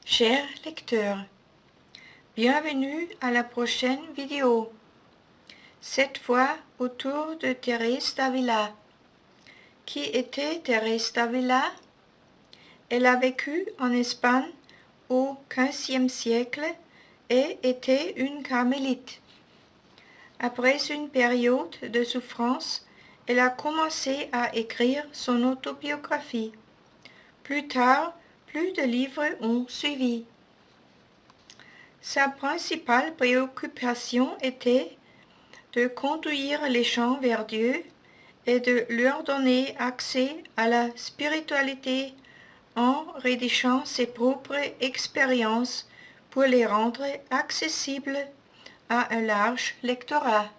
Chers lecteurs, bienvenue à la prochaine vidéo, cette fois autour de Thérèse d'Avila. Qui était Thérèse d'Avila? Elle a vécu en Espagne au XVe siècle et était une carmélite. Après une période de souffrance, elle a commencé à écrire son autobiographie. Plus tard, plus de livres ont suivi. Sa principale préoccupation était de conduire les gens vers Dieu et de leur donner accès à la spiritualité en rédigeant ses propres expériences pour les rendre accessibles à un large lectorat.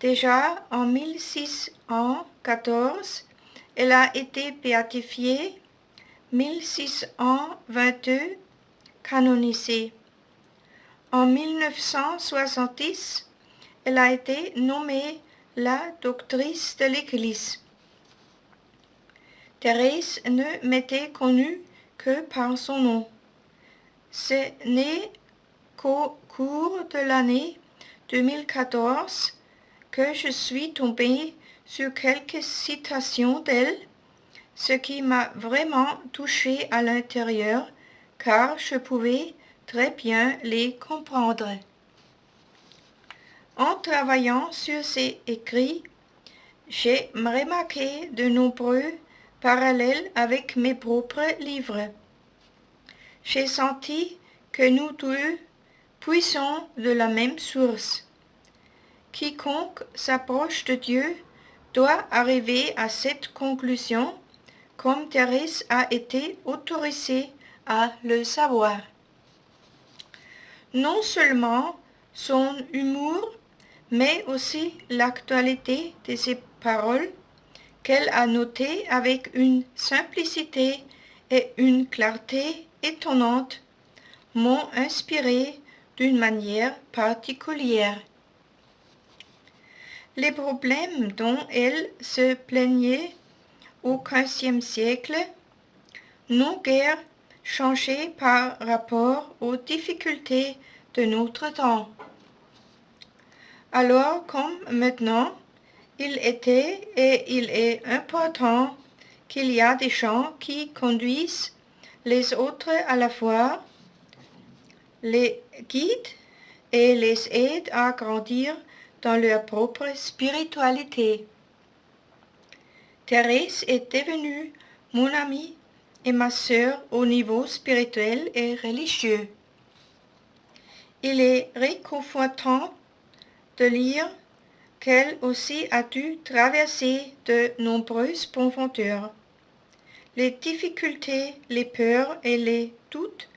Déjà en 1614, elle a été béatifiée, 1622 canonisée. En 1970, elle a été nommée la doctrice de l'Église. Thérèse ne m'était connue que par son nom. Ce n'est qu'au cours de l'année 2014 que je suis tombée sur quelques citations d'elle, ce qui m'a vraiment touchée à l'intérieur, car je pouvais très bien les comprendre. En travaillant sur ces écrits, j'ai remarqué de nombreux parallèles avec mes propres livres. J'ai senti que nous deux puissons de la même source. Quiconque s'approche de Dieu doit arriver à cette conclusion, comme Thérèse a été autorisée à le savoir. Non seulement son humour, mais aussi l'actualité de ses paroles, qu'elle a notées avec une simplicité et une clarté étonnantes, m'ont inspiré d'une manière particulière. Les problèmes dont elle se plaignait au XVe siècle n'ont guère changé par rapport aux difficultés de notre temps. Alors comme maintenant, il était et il est important qu'il y a des gens qui conduisent les autres à la foi, les guident et les aident à grandir dans leur propre spiritualité. Thérèse est devenue mon amie et ma sœur au niveau spirituel et religieux. Il est réconfortant de lire qu'elle aussi a dû traverser de nombreuses profondeurs. Les difficultés, les peurs et les doutes,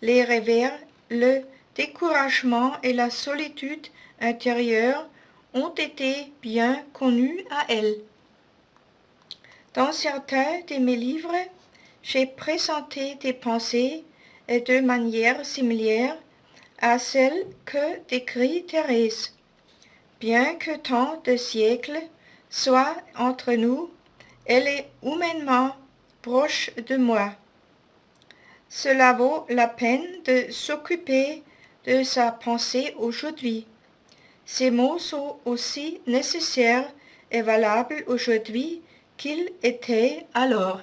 les revers, le découragement et la solitude intérieure ont été bien connus à elle. Dans certains de mes livres, j'ai présenté des pensées et de manière similaire à celles que décrit Thérèse. Bien que tant de siècles soient entre nous, elle est humainement proche de moi. Cela vaut la peine de s'occuper de sa pensée aujourd'hui. Ces mots sont aussi nécessaires et valables aujourd'hui qu'ils étaient alors.